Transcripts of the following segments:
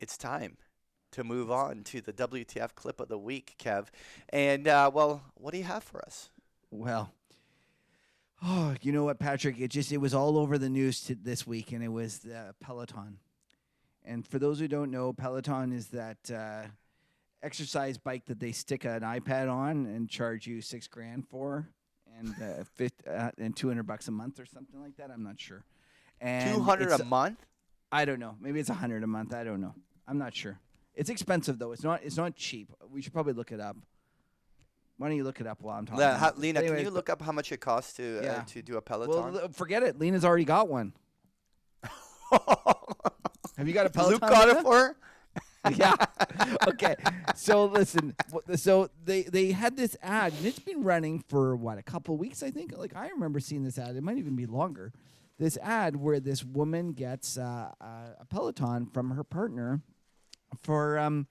it's time to move on to the WTF clip of the week, Kev. And, well, what do you have for us? Well, oh, you know what, Patrick? It was all over the news this week, and it was Peloton. And for those who don't know, Peloton is that exercise bike that they stick an iPad on and charge you $6,000 for, and and $200 a month or something like that. I'm not sure. And 200 a month? I don't know. Maybe it's 100 a month. I don't know. I'm not sure. It's expensive though. It's not cheap. We should probably look it up. Why don't you look it up while I'm talking? Lena, can you look up how much it costs to do a Peloton? Well, forget it. Lena's already got one. Have you got a Peloton? Luke got it for her? Yeah. Okay. So listen. So they had this ad, and it's been running for a couple of weeks, I think. Like I remember seeing this ad. It might even be longer. This ad where this woman gets a Peloton from her partner for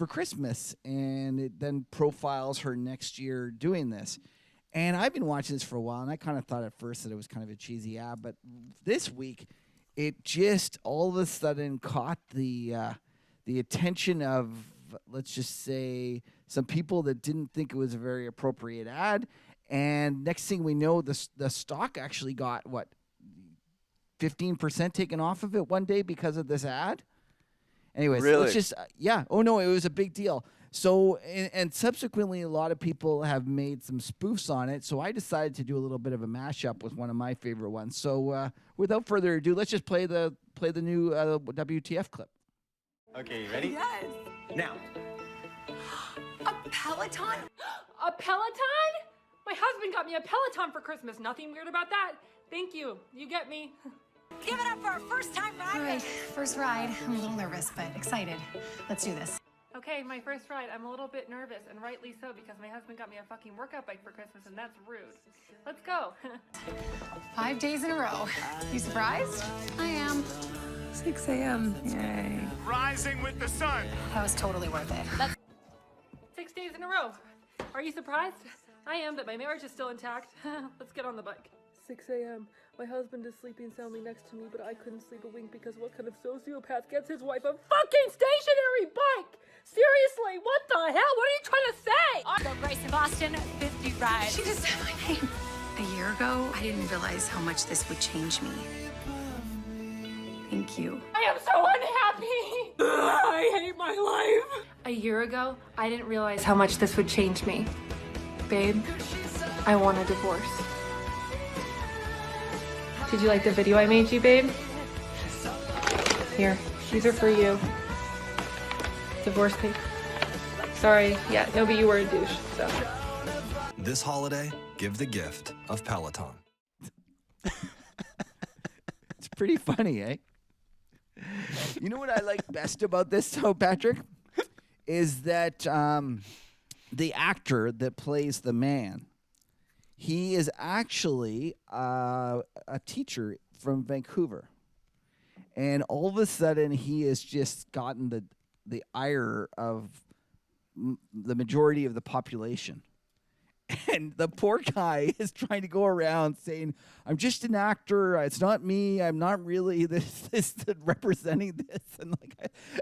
Christmas, and it then profiles her next year doing this. And I've been watching this for a while, and I kind of thought at first that it was kind of a cheesy ad, but this week it just all of a sudden caught the attention of, let's just say, some people that didn't think it was a very appropriate ad. And next thing we know, the stock actually got 15% taken off of it one day because of this ad. Anyways, really? Let's just Oh no, it was a big deal. So and subsequently, a lot of people have made some spoofs on it. So I decided to do a little bit of a mashup with one of my favorite ones. So without further ado, let's just play the new WTF clip. Okay, you ready? Yes. Now. A Peloton? A Peloton? My husband got me a Peloton for Christmas. Nothing weird about that. Thank you. You get me. Give it up for our first time ride. All right, first ride. I'm a little nervous, but excited. Let's do this. Okay, my first ride. I'm a little bit nervous, and rightly so, because my husband got me a fucking workout bike for Christmas, and that's rude. Let's go. 5 days in a row. You surprised? I am. 6 a.m. Yay. Rising with the sun. That was totally worth it. That's 6 days in a row. Are you surprised? I am, but my marriage is still intact. Let's get on the bike. 6 a.m. My husband is sleeping soundly next to me, but I couldn't sleep a wink because what kind of sociopath gets his wife a fucking stationary bike? Seriously, what the hell? What are you trying to say? The race in Boston, 50 rides. She just said my name. A year ago, I didn't realize how much this would change me. Thank you. I am so unhappy. I hate my life. A year ago, I didn't realize how much this would change me. Babe, I want a divorce. Did you like the video I made you, babe? Here, these are for you. Divorce papers. Sorry, yeah, no, but you were a douche, so. This holiday, give the gift of Peloton. It's pretty funny, eh? You know what I like best about this, though, Patrick? Is that the actor that plays the man, he is actually a teacher from Vancouver. And all of a sudden, he has just gotten the ire of the majority of the population. And the poor guy is trying to go around saying, I'm just an actor. It's not me. I'm not really this representing this. And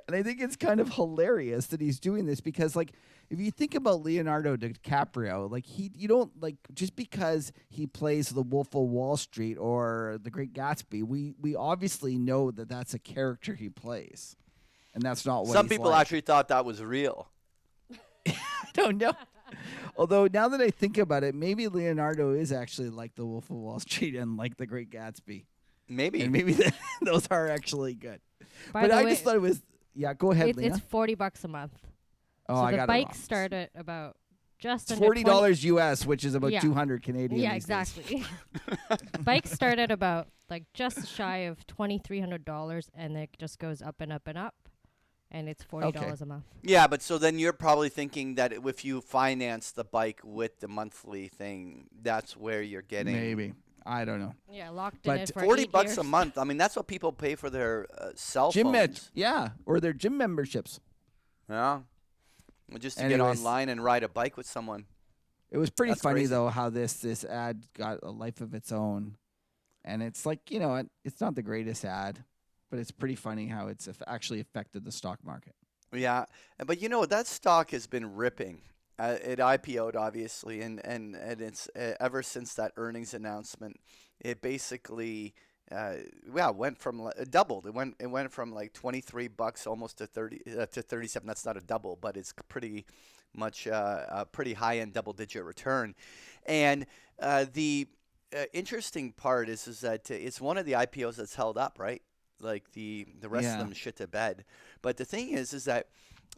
I think it's kind of hilarious that he's doing this because, like, if you think about Leonardo DiCaprio, like you don't like just because he plays the Wolf of Wall Street or the Great Gatsby, we obviously know that that's a character he plays, and that's not what Some he's people like. actually thought that was real. I don't know. Although now that I think about it, maybe Leonardo is actually like the Wolf of Wall Street and like the Great Gatsby. Maybe. And maybe those are actually good. By But the I way, just thought it was, go ahead, Lena. it's $40 a month. Oh, so I the got it bike wrong. started about just It's under $40 US, which is about Yeah. 200 Canadian. Yeah, these days. exactly. Bikes start at about just shy of $2,300, and it just goes up and up and up, and it's $40 a month. Yeah, but so then you're probably thinking that if you finance the bike with the monthly thing, that's where you're getting Maybe. I don't know. Yeah, locked But in it for $40 years. a month. I mean, that's what people pay for their cell Gym phones. or their gym memberships. Yeah. Well, just to Anyways. get online and ride a bike with someone. It was pretty That's funny, crazy. though, how this ad got a life of its own. And it's like, it's not the greatest ad. but it's pretty funny how it's actually affected the stock market. Yeah, but you know that stock has been ripping. It IPO'd obviously, and it's ever since that earnings announcement, it basically went from doubled. It went from like $23 almost to 30 to 37. That's not a double, but it's pretty much a pretty high end double digit return. And the interesting part is that it's one of the IPOs that's held up, right? Like the rest of them shit to bed. But the thing is that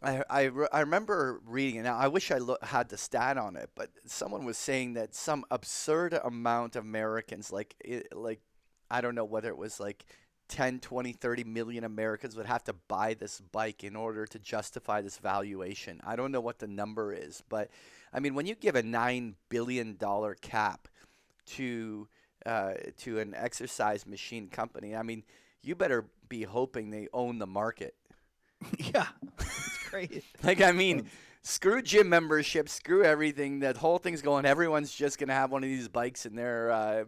I remember reading it. Now I wish I had the stat on it, but someone was saying that some absurd amount of Americans, like I don't know whether it was like 10, 20, 30 million Americans would have to buy this bike in order to justify this valuation. I don't know what the number is, but I mean, when you give a $9 billion cap to an exercise machine company, I mean, you better be hoping they own the market. Yeah, it's great. Like, I mean, screw gym membership, screw everything. That whole thing's going. Everyone's just gonna have one of these bikes in their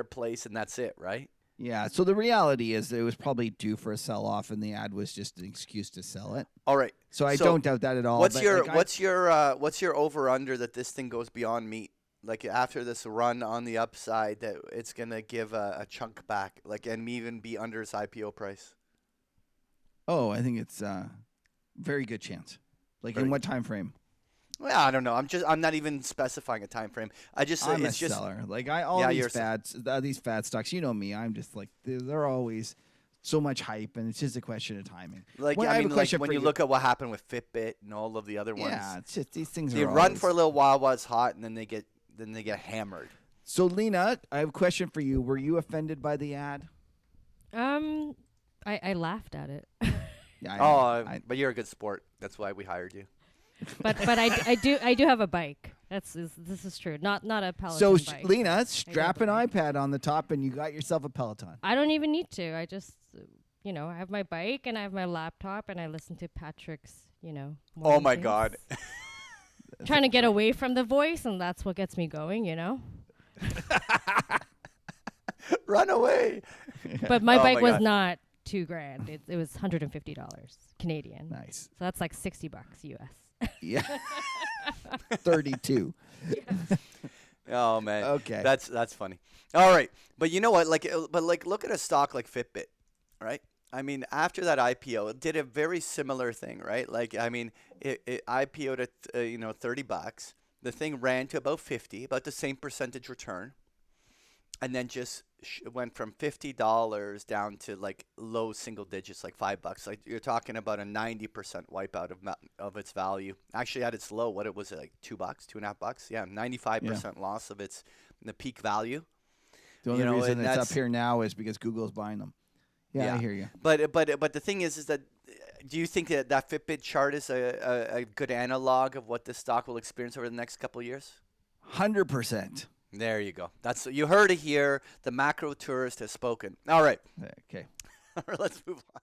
place, and that's it, right? Yeah. So the reality is that it was probably due for a sell-off, and the ad was just an excuse to sell it. All right. So I don't doubt that at all. What's but, your like, what's your over under that this thing goes beyond meat? Like after this run on the upside, that it's gonna give a chunk back, like, and even be under its IPO price. Oh, I think it's very good chance. Like in what time frame? Well, I don't know. I'm not even specifying a time frame. I'm a seller. Like these fat stocks. You know me. I'm just like they're always so much hype, and it's just a question of timing. Like I mean, like when you you look at what happened with Fitbit and all of the other ones. Yeah, it's just these things. They run for a little while while it's hot, and then they get hammered. So Lena, I have a question for you. Were you offended by the ad? I laughed at it. Yeah. But you're a good sport. That's why we hired you. but I do have a bike. This is true. Not a Peloton So bike. Lena, strap an iPad on the top, and you got yourself a Peloton. I don't even need to. I just I have my bike and I have my laptop and I listen to Patrick's Oh my things. God. Trying to get away from the voice, and that's what gets me going. Run away. But my bike was God. not $2,000. It was $150 Canadian. Nice. So that's like $60 US. Yeah. 32. Oh man. Okay. That's funny. All right, but you know what? Look at a stock like Fitbit, right? I mean, after that IPO, it did a very similar thing, right? Like, I mean, it IPO'd at $30. The thing ran to about 50, about the same percentage return, and then just went from $50 down to like low single digits, like $5. Like you're talking about a 90% wipeout of its value. Actually, at its low, what it was like $2, $2.50? Yeah, 95% loss of the peak value. The only reason it's up here now is because Google's buying them. Yeah, I hear you. But the thing is that do you think that Fitbit chart is a good analog of what this stock will experience over the next couple of years? 100%. There you go. You heard it here. The macro tourist has spoken. All right. Okay. Let's move on.